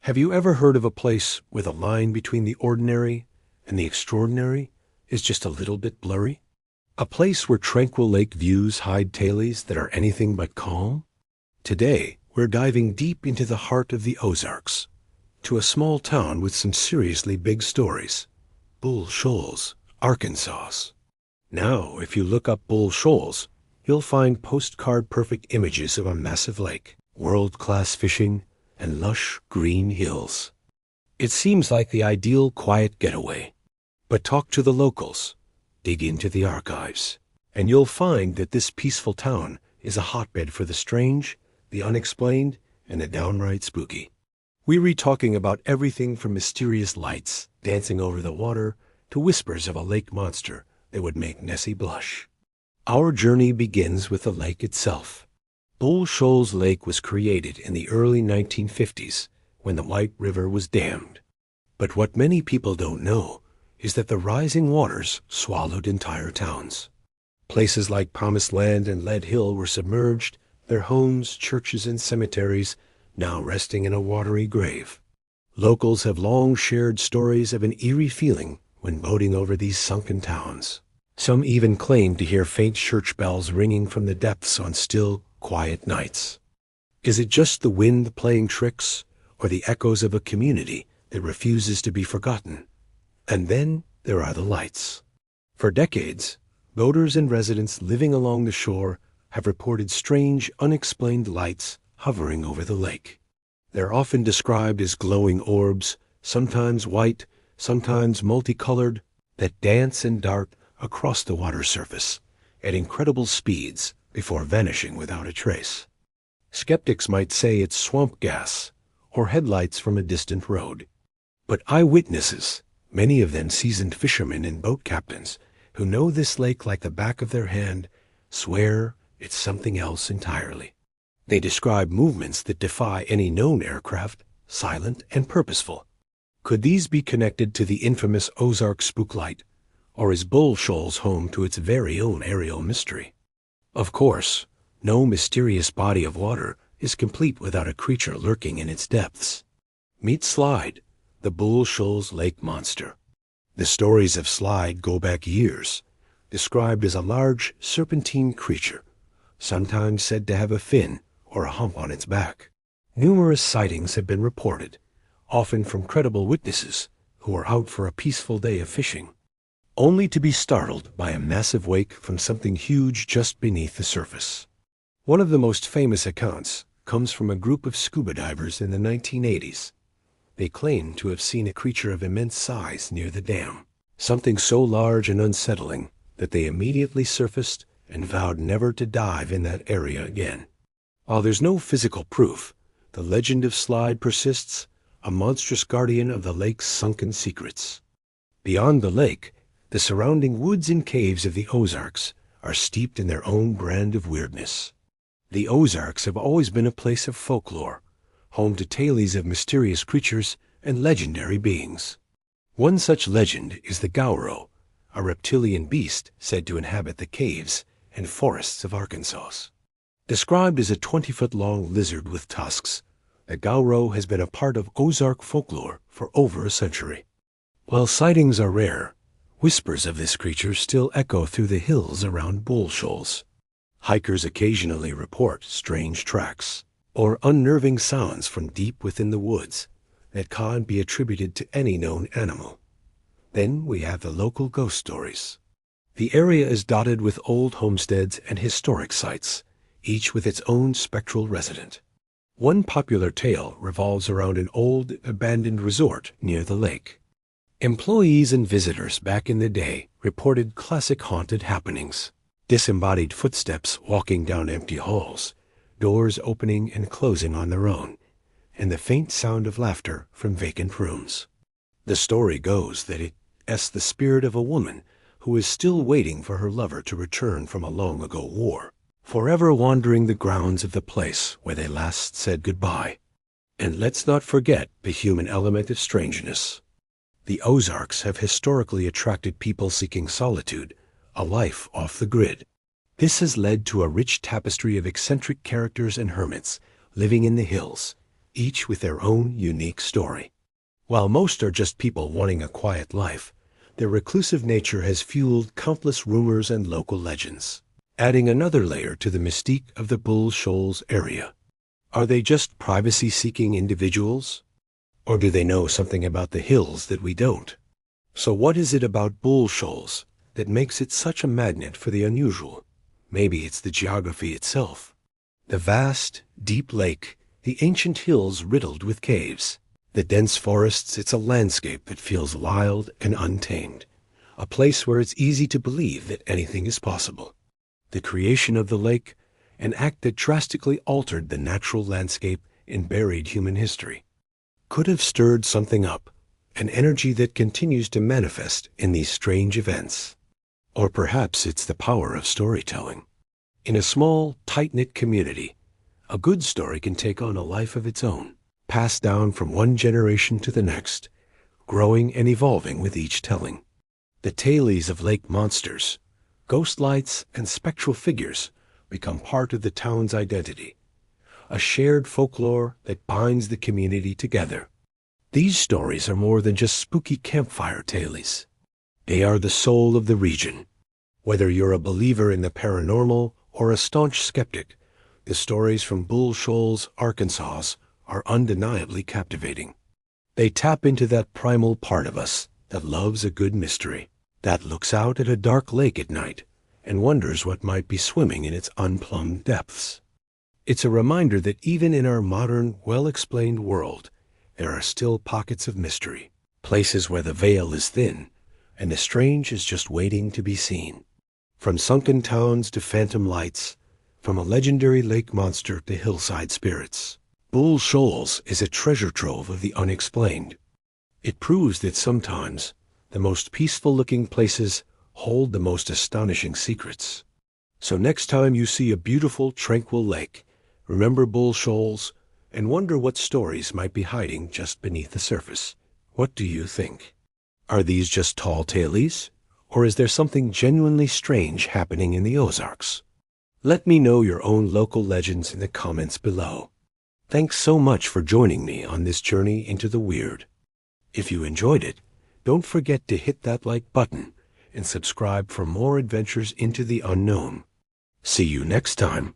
Have you ever heard of a place where the line between the ordinary and the extraordinary is just a little bit blurry? A place where tranquil lake views hide tales that are anything but calm? Today, we're diving deep into the heart of the Ozarks, to a small town with some seriously big stories, Shoals, Arkansas. Now, if you look up Shoals, you'll find postcard-perfect images of a massive lake, world-class fishing, and lush green hills. It seems like the ideal quiet getaway. But talk to the locals, dig into the archives, and you'll find that this peaceful town is a hotbed for the strange, the unexplained, and the downright spooky. We're talking about everything from mysterious lights dancing over the water to whispers of a lake monster that would make Nessie blush. Our journey begins with the lake itself. Shoals Lake was created in the early 1950s when the White River was dammed. But what many people don't know is that the rising waters swallowed entire towns. Places like Promised Land and Lead Hill were submerged, their homes, churches, and cemeteries now resting in a watery grave. Locals have long shared stories of an eerie feeling when boating over these sunken towns. Some even claim to hear faint church bells ringing from the depths on still, quiet nights. Is it just the wind playing tricks, or the echoes of a community that refuses to be forgotten? And then there are the lights. For decades, boaters and residents living along the shore have reported strange, unexplained lights hovering over the lake. They're often described as glowing orbs, sometimes white, sometimes multicolored, that dance and dart across the water surface at incredible speeds before vanishing without a trace. Skeptics might say it's swamp gas or headlights from a distant road. But eyewitnesses, many of them seasoned fishermen and boat captains who know this lake like the back of their hand, swear it's something else entirely. They describe movements that defy any known aircraft, silent and purposeful. Could these be connected to the infamous Ozark spooklight, or is Shoals home to its very own aerial mystery? Of course, no mysterious body of water is complete without a creature lurking in its depths. Meet Slide, the Shoals lake monster. The stories of Slide go back years, described as a large serpentine creature, sometimes said to have a fin or a hump on its back. Numerous sightings have been reported, often from credible witnesses who were out for a peaceful day of fishing, only to be startled by a massive wake from something huge just beneath the surface. One of the most famous accounts comes from a group of scuba divers in the 1980s. They claimed to have seen a creature of immense size near the dam, something so large and unsettling that they immediately surfaced and vowed never to dive in that area again. While there's no physical proof, the legend of Slide persists, a monstrous guardian of the lake's sunken secrets. Beyond the lake, the surrounding woods and caves of the Ozarks are steeped in their own brand of weirdness. The Ozarks have always been a place of folklore, home to tales of mysterious creatures and legendary beings. One such legend is the Gauro, a reptilian beast said to inhabit the caves and forests of Arkansas. Described as a 20-foot-long lizard with tusks, the Gauro has been a part of Ozark folklore for over a century. While sightings are rare, whispers of this creature still echo through the hills around Shoals. Hikers occasionally report strange tracks or unnerving sounds from deep within the woods that can't be attributed to any known animal. Then we have the local ghost stories. The area is dotted with old homesteads and historic sites, each with its own spectral resident. One popular tale revolves around an old, abandoned resort near the lake. Employees and visitors back in the day reported classic haunted happenings: disembodied footsteps walking down empty halls, doors opening and closing on their own, and the faint sound of laughter from vacant rooms. The story goes that it's the spirit of a woman who is still waiting for her lover to return from a long-ago war, forever wandering the grounds of the place where they last said goodbye. And let's not forget the human element of strangeness. The Ozarks have historically attracted people seeking solitude, a life off the grid. This has led to a rich tapestry of eccentric characters and hermits living in the hills, each with their own unique story. While most are just people wanting a quiet life, their reclusive nature has fueled countless rumors and local legends, adding another layer to the mystique of the Bull Shoals area. Are they just privacy-seeking individuals? Or do they know something about the hills that we don't? So what is it about Bull Shoals that makes it such a magnet for the unusual? Maybe it's the geography itself. The vast, deep lake, the ancient hills riddled with caves. The dense forests, it's a landscape that feels wild and untamed. A place where it's easy to believe that anything is possible. The creation of the lake, an act that drastically altered the natural landscape in buried human history, could have stirred something up, an energy that continues to manifest in these strange events. Or perhaps it's the power of storytelling. In a small, tight-knit community, a good story can take on a life of its own, passed down from one generation to the next, growing and evolving with each telling. The tales of lake monsters, ghost lights, and spectral figures become part of the town's identity, a shared folklore that binds the community together. These stories are more than just spooky campfire tales. They are the soul of the region. Whether you're a believer in the paranormal or a staunch skeptic, the stories from Bull Shoals, Arkansas, are undeniably captivating. They tap into that primal part of us that loves a good mystery, that looks out at a dark lake at night and wonders what might be swimming in its unplumbed depths. It's a reminder that even in our modern, well-explained world, there are still pockets of mystery, places where the veil is thin and the strange is just waiting to be seen. From sunken towns to phantom lights, from a legendary lake monster to hillside spirits, Bull Shoals is a treasure trove of the unexplained. It proves that sometimes the most peaceful-looking places hold the most astonishing secrets. So next time you see a beautiful, tranquil lake, remember Bull Shoals and wonder what stories might be hiding just beneath the surface. What do you think? Are these just tall tales, or is there something genuinely strange happening in the Ozarks? Let me know your own local legends in the comments below. Thanks so much for joining me on this journey into the weird. If you enjoyed it, don't forget to hit that like button and subscribe for more adventures into the unknown. See you next time.